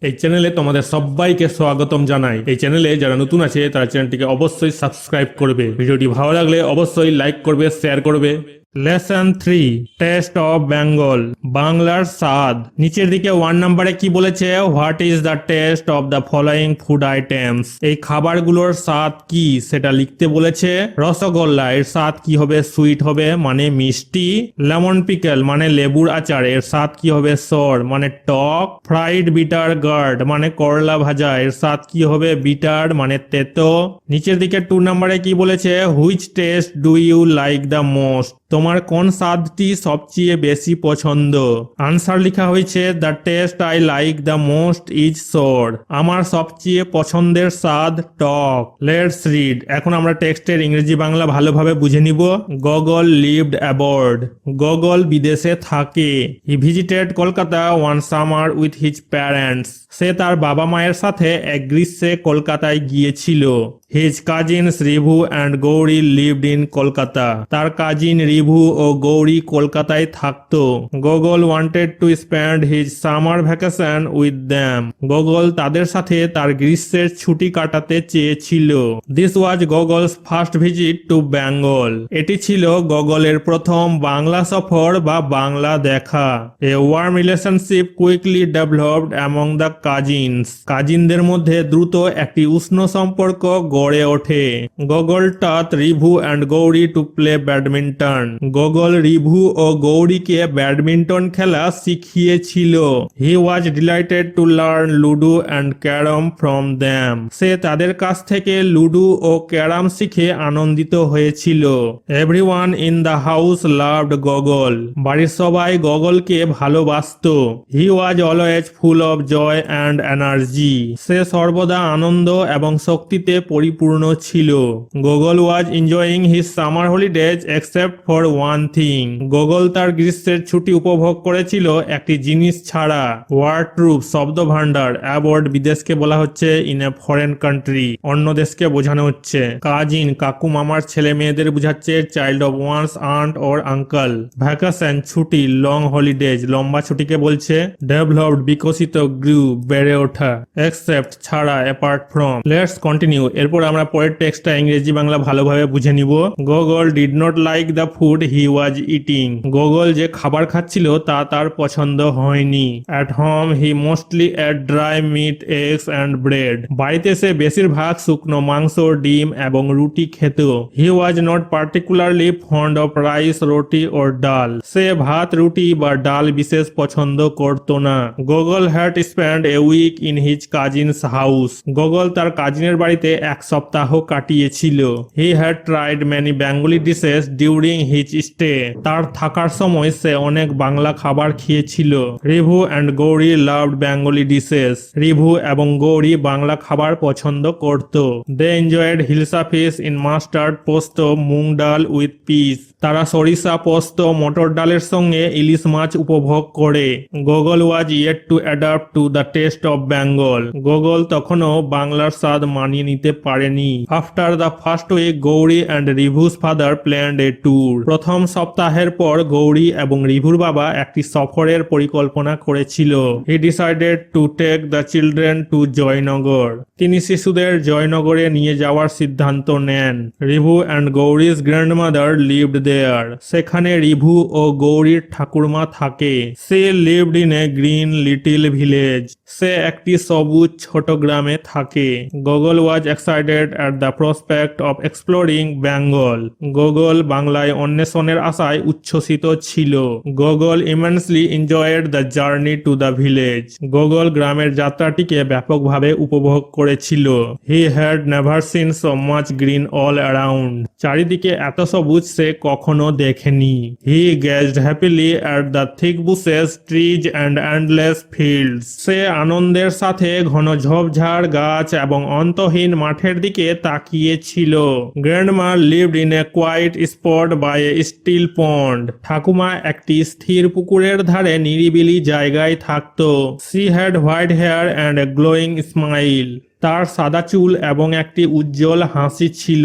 এই চ্যানেলে তোমাদের সবাইকে স্বাগতম জানাই। এই চ্যানেলে যারা নতুন আছে তারা চ্যানেলটিকে অবশ্যই সাবস্ক্রাইব করবে। ভিডিওটি ভালো লাগলে অবশ্যই লাইক করবে, শেয়ার করবে। লেসন 3, টেস্ট অফ বেঙ্গল, বাংলার স্বাদ। নিচের দিকে 1 নম্বরে কি বলেছে? What is the taste of the following food items. এই খাবারগুলোর স্বাদ কি সেটা লিখতে বলেছে। রসগোল্লা, এর স্বাদ কি হবে? সুইট হবে, মানে মিষ্টি। লেমন পিকেল মানে লেবুর আচার, এর স্বাদ কি হবে? সর, মানে টক। ফ্রাইড বিটার গার্ড মানে করলা ভাজা, এর স্বাদ কি হবে? বিটার, মানে তেতো। নিচের দিকে 2 নম্বরে কি বলেছে? Which taste do you like the most. তোমার কোন স্বাদটি সবচেয়ে বেশি পছন্দ? আনসার লেখা হয়েছে the taste I like the most is sour. আমার সবচেয়ে পছন্দের স্বাদ টক। Let's read. এখন আমরা টেক্সটের ইংরেজি বাংলা ভালোভাবে বুঝে নিব। Goggle lived abode. গগল বিদেশে থাকে। He visited Kolkata one summer with his parents. সে তার বাবা মায়ের সাথে এক গ্রীষ্মে কলকাতায় গিয়েছিল। His cousins Rivu and Gauri lived in Kolkata. তার কাজিন রিভু ও গৌরী কলকাতায় থাকতো। Gogol wanted to spend his summer vacation with them. Gogol তাদের সাথে তার গ্রীষ্মের ছুটি কাটাতে চেয়েছিল। This was Gogol's first visit to Bengal. এটি ছিল গগলের প্রথম বাংলা সফর বা বাংলা দেখা। এ worm relationship quickly developed among the cousins. কাজিনদের মধ্যে দ্রুত একটি উষ্ণ সম্পর্ক গড়ে ওঠে। Gogol taught Rivu and Gauri to play badminton. Gogol Rivu ও গৌরীকে ব্যাডমিন্টন খেলা শিখিয়েছিল। He was delighted to learn ludo and carrom from them. সে তাদের কাছ থেকে লুডো ও ক্যারাম শিখে আনন্দিত হয়েছিল। Everyone in the house loved Gogol. বাড়ির সবাই গগলকে ভালোবাসতো। He was always full of joy and energy. সে সর্বদা আনন্দ এবং শক্তিতে পরিপূর্ণ ছিল। Gogol was enjoying his summer holidays except for one thing. Goggle তার গ্রীষ্মের ছুটি উপভোগ করেছিল একটি জিনিস ছাড়া। ওয়ার্ড ট্রুপ শব্দ ভান্ডার। অ্যাবর্ড বিদেশকে বলা হচ্ছে ইন এ ফরেন কান্ট্রি, অন্য দেশকে বোঝানো হচ্ছে। কাজিন কাকু মামার ছেলে মেয়েদের বোঝাচ্ছে। Child of one's aunt or uncle. Vacation ছুটি। লং হলিডেজ লম্বা ছুটিকে বলছে। ডেভেলপড বিকশিত। গ্রু বেড়ে ওঠা। এক্সেপ্ট ছাড়া। Apart from. Let's continue. এরপর আমরা পরের টেক্সটটা ইংরেজি বাংলা ভালোভাবে বুঝে নিব। Gogol did not like the food he was eating. Gogol যে খাবার খাচ্ছিল তা তার পছন্দ হয়নি। At home he mostly ate dry meat, eggs and bread. বাড়িতে সে বেশিরভাগ শুকনো মাংস, ডিম এবং রুটি খেত। He was not particularly fond of rice, roti or ডাল। সে ভাত, রুটি বা ডাল বিশেষ পছন্দ করত না। Gogol had spend a week in his cousins house. Gogol তার কাজিনের বাড়িতে এক সপ্তাহ কাটিয়েছিল। He had tried many Bengali dishes during his stay. তার থাকার সময় সে অনেক বাংলা খাবার খেয়েছিল। Rivu and Gauri loved Bengali dishes. Rivu এবং গৌরী বাংলা খাবার পছন্দ করত। They enjoyed hilsa fish in mustard posto, moong ডাল উইথ পিস। তারা সরিষা পোস্ত, মটর ডালের সঙ্গে ইলিশ মাছ উপভোগ করে। Gogol was yet to adapt to the taste of Bengal. Gogol তখনও বাংলার স্বাদ মানিয়ে নিতে পারেনি। After the first week Gauri and Rivu's father planned a tour. প্রথম সপ্তাহের পর গৌরী এবং রিভুর বাবা একটি সফরের পরিকল্পনা করেছিল। He decided to take the children to Joynagar. তিনি শিশুদের জয়নগরে নিয়ে যাওয়ার সিদ্ধান্ত নেন। Rivu and Gauri's grandmother lived there. সেখানে রিভু ও গৌরীর ঠাকুরমা থাকে। সে lived in a green little village. সে একটি সবুজ ছোট গ্রামে থাকে। Gogol was excited at the prospect of exploring Bengal. Gogol বাংলায় অন্বেষণের আশায় উচ্ছ্বসিত ছিল। Gogol immensely enjoyed the journey to the village. Gogol গ্রামের যাত্রাটিকে ব্যাপকভাবে উপভোগ করেছিল। He had never seen so much green all around. চারিদিকে এত সবুজ সে কখনো দেখেনি। He gazed happily at the thick bushes, trees and endless fields. সে আনন্দের সাথে ঘন ঝোপঝাড়, গাছ এবং অন্তহীন মাঠের দিকে তাকিয়েছিল। Grandma lived in a quiet spot by a still pond. ঠাকুমা একটি স্থির পুকুরের ধারে নিরিবিলি জায়গায় থাকতো। She had white hair and a glowing smile. তার সাদা চুল এবং একটি উজ্জ্বল হাসি ছিল।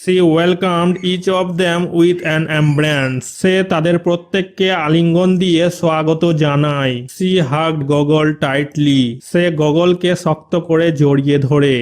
She welcomed each of them with an embrace. সে তাদের প্রত্যেককে আলিঙ্গন দিয়ে স্বাগত জানায়। She hugged Gogol tightly. সে গগলকে শক্ত করে জড়িয়ে ধরে।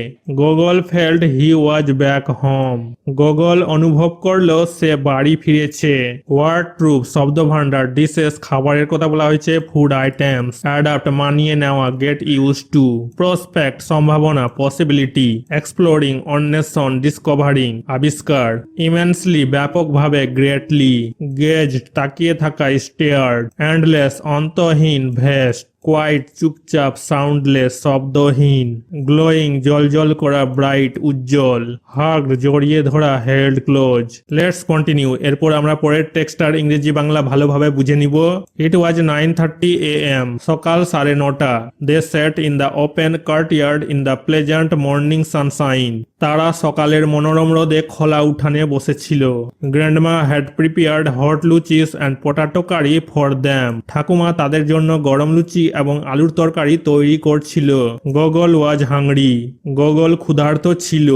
Gogol felt he was back home. Goggle অনুভব করলো সে বাড়ি ফিরেছে। ওয়ার্ড ট্রুপ শব্দ ভান্ডার ডিশেস খাবারের কথা বলা হয়েছে ফুড আইটেমস। অ্যাডাপ্ট মানিয়ে নেওয়া গেট ইউজ টু। প্রসপেক্ট সম্ভাবনা পসিবিলিটি। এক্সপ্লোরিং অন্বেষণ ডিসকভারিং আবিষ্কার। ইমেন্সলি ব্যাপকভাবে গ্রেটলি। গেজ তাকিয়ে থাকা স্টেয়ার্ড। এন্ডলেস অন্তহীন ভেস্ট। কোয়াইট চুপচাপ সাউন্ডলেস শব্দহীন। গ্লোয়িং জলজল করা ব্রাইট উজ্জ্বল। হাগড জড়িয়ে ধরা হেল্ড ক্লোজ। Let's continue. এরপর আমরা পরের টেক্সটার ইংরেজি বাংলা ভালোভাবে বুঝে নিব। ইট ওয়াজ 9:30 AM। সকাল 9:30। They sat in the open courtyard in the pleasant morning sunshine. তারা সকালের মনোরম রোদে খোলা উঠানে বসেছিল। Grandma had prepared hot luchis and potato curry for them. ঠাকুমা তাদের জন্য গরম লুচি এবং আলুর তরকারি তৈরি করছিল। গগল ওয়াজ হাংরি। গগল ক্ষুধার্ত ছিল।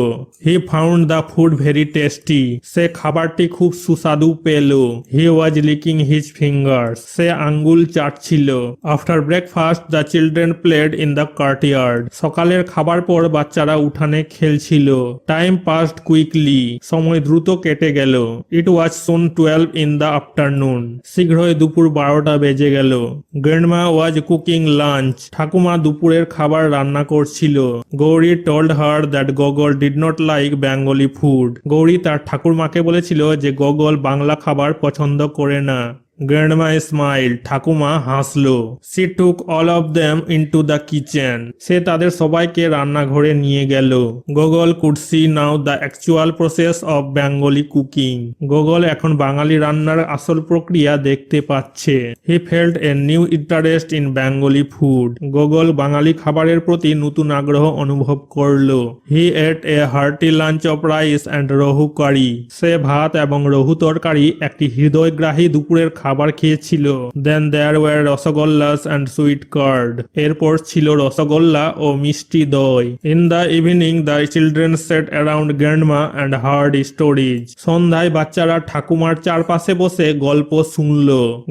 He found the food very tasty. সে খাবারটি খুব সুস্বাদু পেল। He was licking his fingers. সে আঙ্গুল চাটছিল। After breakfast the children played in the courtyard. সকালের খাবার পর বাচ্চারা উঠানে খেলছিল। Time passed quickly. সময় দ্রুত কেটে গেল। It was soon 12 in the afternoon. শীঘ্রই দুপুর 12টা বেজে গেল। Grandma was cooking lunch. ঠাকুমা দুপুরের খাবার রান্না করছিল। Gauri told her that goggle did not like Bengali food. Gauri তার ঠাকুরমাকে বলেছিল যে গগল বাংলা খাবার পছন্দ করে না। Grandma smile. ঠাকুমা হাসলো। She took all of them into the kitchen. সে তাদের সবাইকে রান্নাঘরে নিয়ে গেল। Gogol could see now the actual process of Bengali cooking. Gogol এখন বাঙালি রান্নার আসল প্রক্রিয়া দেখতে পাচ্ছে। He felt a new interest in Bengali food. Gogol Bangali খাবারের প্রতি নতুন আগ্রহ অনুভব করলো। He ate a hearty lunch of rice and rohu curry. সে ভাত এবং রহু তরকারি একটি হৃদয়গ্রাহী দুপুরের খাবার খেয়েছিল। Then there were rasgullas and sweet curd. এরপর ছিল রসগোল্লা ও মিষ্টি দই। In the evening the children sat around grandma and heard stories. সন্ধ্যায় বাচ্চারা ঠাকুমার চারপাশে বসে গল্প শুনল।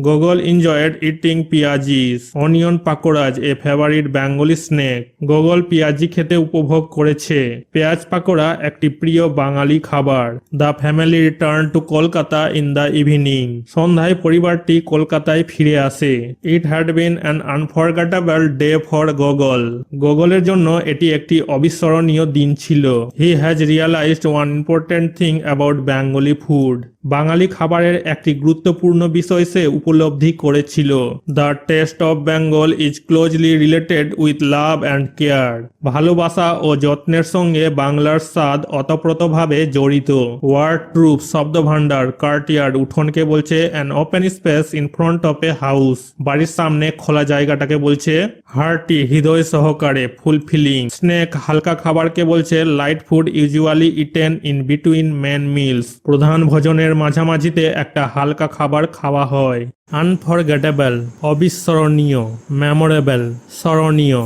Gogol enjoyed eating peyajis. Onion pakoras a favourite Bengali snack. Gogol peyaji খেতে উপভোগ করেছে। পেঁয়াজ পাকোড়া একটি প্রিয় বাঙালি খাবার। The family return to Kolkata in the evening. সন্ধ্যায় পরিবারটি কলকাতায় ফিরে আসে। It had been an unforgettable day for Gogol. গগলের জন্য এটি একটি অবিস্মরণীয় দিন ছিল। He has realised one important thing about Bengali food. Bengali খাবারের একটি গুরুত্বপূর্ণ বিষয় সে উপলব্ধি করেছিল। The taste of Bengal is closely related with love and care. ভালোবাসা ও যত্নের সঙ্গে বাংলার স্বাদ অতপ্রতভাবে জড়িত। ওয়ার্ড ট্রুপ শব্দ ভান্ডার কার্টইয়ার্ড উঠোনকে বলছে an open space in front of a house. বাড়ির সামনে খোলা জায়গাটাকে বলছে হার্টি হৃদয় সহকারে ফুলফিলিং। স্নেক হালকা খাবারকে বলছে light food usually eaten in between main meals. প্রধান ভোজনের মাঝামাঝিতে একটা হালকা খাবার খাওয়া হয়। আনফরগেটেবল অবিস্মরণীয়। মেমোরেবল স্মরণীয়।